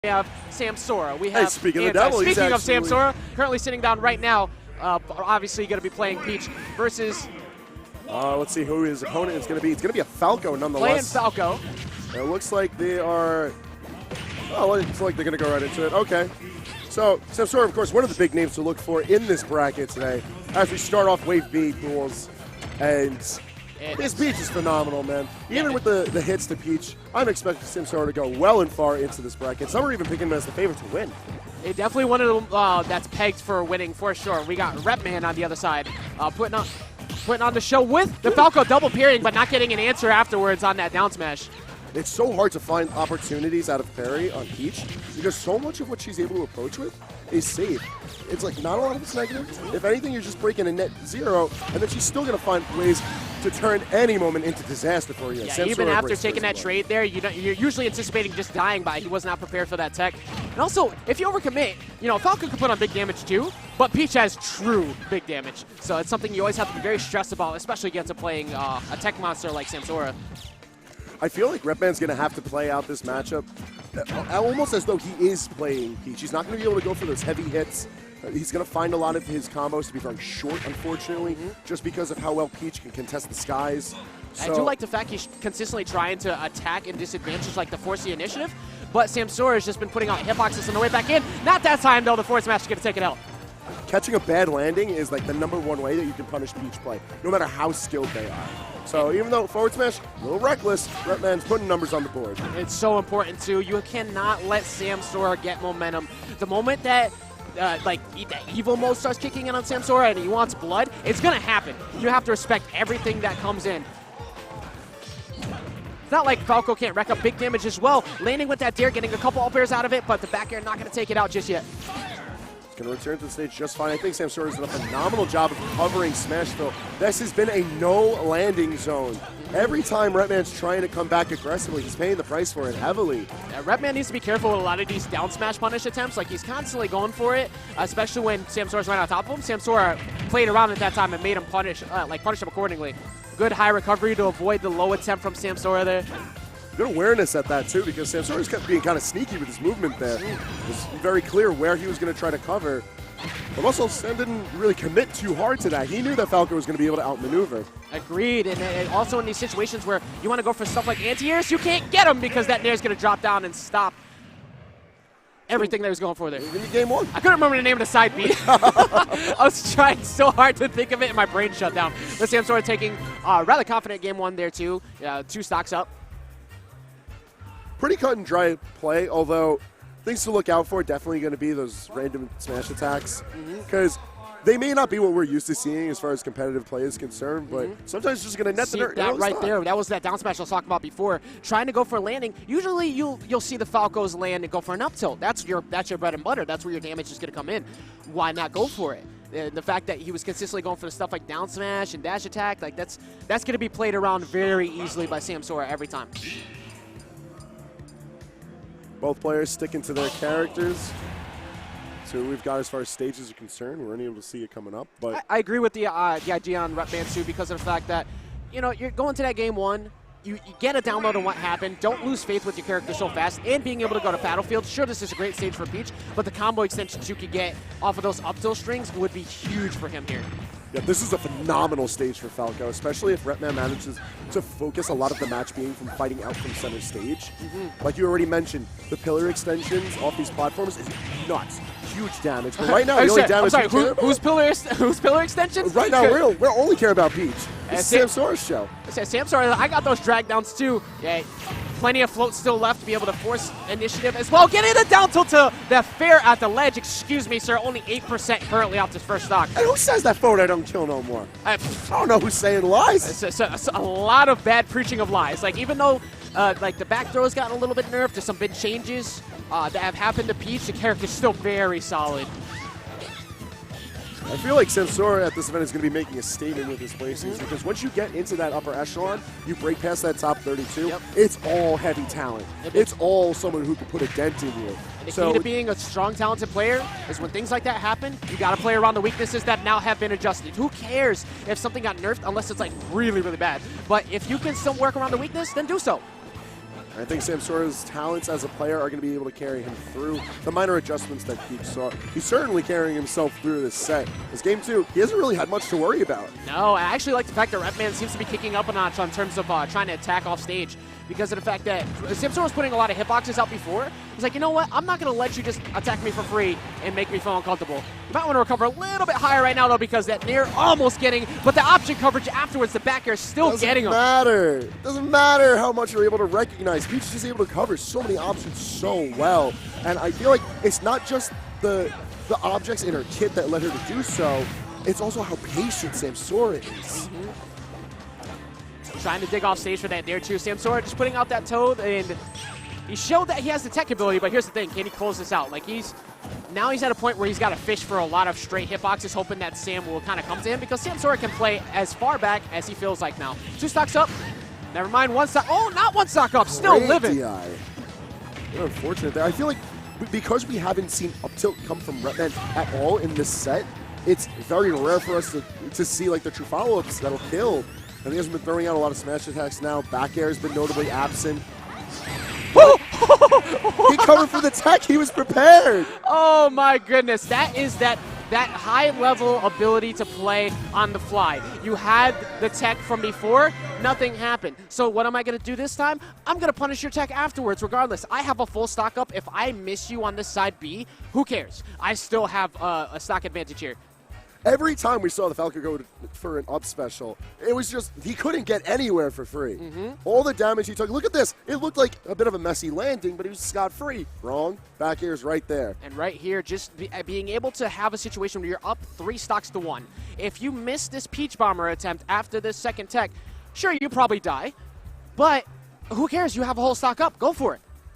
We have Samsora. We have speaking of the devil, speaking of Samsora, currently sitting down right now, obviously going to be playing Peach versus. Let's see who his opponent is going to be. It's going to be a Falco, nonetheless. Playing Falco. It looks like they are. Oh, it looks like they're going to go right into it. Okay. So Samsora, of course, one of the big names to look for in this bracket today. As we start off Wave B pools, and this Peach is phenomenal, man. Even with the hits to Peach, I'm expecting Samsora to go well and far into this bracket. Some are even picking him as the favorite to win. They definitely one of them that's pegged for winning for sure. We got Repman on the other side, putting on the show with the Falco double parrying, but not getting an answer afterwards on that down smash. It's so hard to find opportunities out of parry on Peach because so much of what she's able to approach with is safe. It's like not a lot of it's negative. If anything, you're just breaking a net zero, and then she's still going to find ways to turn any moment into disaster for you. Yeah, even after taking that trade there, you're usually anticipating just dying by. He was not prepared for that tech. And also, if you overcommit, Falco can put on big damage too, but Peach has true big damage. So it's something you always have to be very stressed about, especially against playing a tech monster like Samsora. I feel like Repman's going to have to play out this matchup almost as though he is playing Peach. He's not going to be able to go for those heavy hits. He's going to find a lot of his combos to be very short, unfortunately, just because of how well Peach can contest the skies. So, I do like the fact he's consistently trying to attack and disadvantage like the force the initiative, but Samsora has just been putting out hitboxes on the way back in. Not that time, though. The forward smash is going to take it out. Catching a bad landing is like the #1 way that you can punish Peach play, no matter how skilled they are. So even though forward smash, a little reckless, Repman's putting numbers on the board. It's so important, too. You cannot let Samsora get momentum. The moment that that evil mode starts kicking in on Samsora and he wants blood, it's going to happen. You have to respect everything that comes in. It's not like Falco can't rack up big damage as well. Landing with that dare, getting a couple up airs out of it, but the back air not going to take it out just yet. Going to return to the stage just fine. I think Samsora has done a phenomenal job of covering Smashville. This has been a no landing zone. Every time Repman's trying to come back aggressively, he's paying the price for it heavily. Yeah, Repman needs to be careful with a lot of these down smash punish attempts. Like, he's constantly going for it, especially when Samsora's right on top of him. Samsora played around at that time and made him punish him accordingly. Good high recovery to avoid the low attempt from Samsora there. Good awareness at that, too, because Samsora's kept being kind of sneaky with his movement there. It was very clear where he was going to try to cover. But also, Sam didn't really commit too hard to that. He knew that Falco was going to be able to outmaneuver. Agreed. And also in these situations where you want to go for stuff like anti-airs, you can't get him because that nair's going to drop down and stop everything that he was going for there. In game one. I couldn't remember the name of the side beat. I was trying so hard to think of it and my brain shut down. But Samsora taking rather confident game one there, too. 2 stocks up. Pretty cut and dry play, although things to look out for definitely going to be those random smash attacks, because they may not be what we're used to seeing as far as competitive play is concerned, but sometimes it's just going to net the that right there. That was that down smash I was talking about before. Trying to go for a landing. Usually you'll see the Falcos land and go for an up tilt. That's your bread and butter. That's where your damage is going to come in. Why not go for it? And the fact that he was consistently going for the stuff like down smash and dash attack, like that's going to be played around very easily by Samsora every time. Both players sticking to their characters. So we've got as far as stages are concerned, we're unable to see it coming up. But I agree with the idea on Repman too, because of the fact that you're going to that game one, you get a download on what happened. Don't lose faith with your character so fast, and being able to go to Battlefield. Sure, this is a great stage for Peach, but the combo extensions you could get off of those up tilt strings would be huge for him here. Yeah, this is a phenomenal stage for Falco, especially if Repman manages to focus a lot of the match being from fighting out from center stage. Like you already mentioned, the pillar extensions off these platforms is nuts. Huge damage. But right now, the only damage I'm sorry, who's pillar extensions? Right now, we only care about Peach. It's Samsora's show. Samsora, I got those drag downs too. Yeah. Plenty of float still left to be able to force initiative as well. Getting the down tilt to the fair at the ledge. Excuse me, sir. Only 8% currently off this first stock. And who says that forward I don't kill no more? I don't know who's saying lies. It's a lot of bad preaching of lies. Like, even though the back throw has gotten a little bit nerfed, there's some big changes that have happened to Peach. The character's still very solid. I feel like Samsora at this event is going to be making a statement with his placings, because once you get into that upper echelon, you break past that top 32, it's all heavy talent. It's all someone who can put a dent in you. And the key to being a strong, talented player is when things like that happen, you got to play around the weaknesses that now have been adjusted. Who cares if something got nerfed unless it's like really, really bad? But if you can still work around the weakness, then do so. I think Samsora's talents as a player are going to be able to carry him through the minor adjustments that Peach saw. He's certainly carrying himself through this set. This game 2, he hasn't really had much to worry about. No, I actually like the fact that Repman seems to be kicking up a notch in terms of trying to attack off stage, because of the fact that Samsora was putting a lot of hitboxes out before. He's like, you know what? I'm not going to let you just attack me for free and make me feel uncomfortable. You might want to recover a little bit higher right now, though, because that near almost getting, but the option coverage afterwards, the back air still getting him. Doesn't matter how much you're able to recognize. Peach is just able to cover so many options so well. And I feel like it's not just the objects in her kit that led her to do so. It's also how patient Samsora is. Trying to dig off stage for that there too. Samsora just putting out that Toad, and he showed that he has the tech ability, but here's the thing, can he close this out? Like he's at a point where he's got to fish for a lot of straight hitboxes, hoping that Sam will kind of come to him, because Samsora can play as far back as he feels like now. 2 stocks up. Never mind, 1 stock. Oh, not 1 stock up. Still living. DI. Unfortunate there. I feel like because we haven't seen up tilt come from Repman at all in this set, it's very rare for us to see like the true follow-ups that'll kill. And he hasn't been throwing out a lot of smash attacks now. Back air has been notably absent. He covered for the tech. He was prepared. Oh my goodness. That is that high-level ability to play on the fly. You had the tech from before, nothing happened. So what am I going to do this time? I'm going to punish your tech afterwards regardless. I have a full stock up. If I miss you on this side B, who cares? I still have a stock advantage here. Every time we saw the Falco go for an up special, it was just, he couldn't get anywhere for free. All the damage he took, look at this. It looked like a bit of a messy landing, but he was scot-free. Wrong. Back air's right there. And right here, just being able to have a situation where you're up 3 stocks to 1. If you miss this Peach Bomber attempt after this second tech, sure, you probably die, but who cares? You have a whole stock up. Go for it.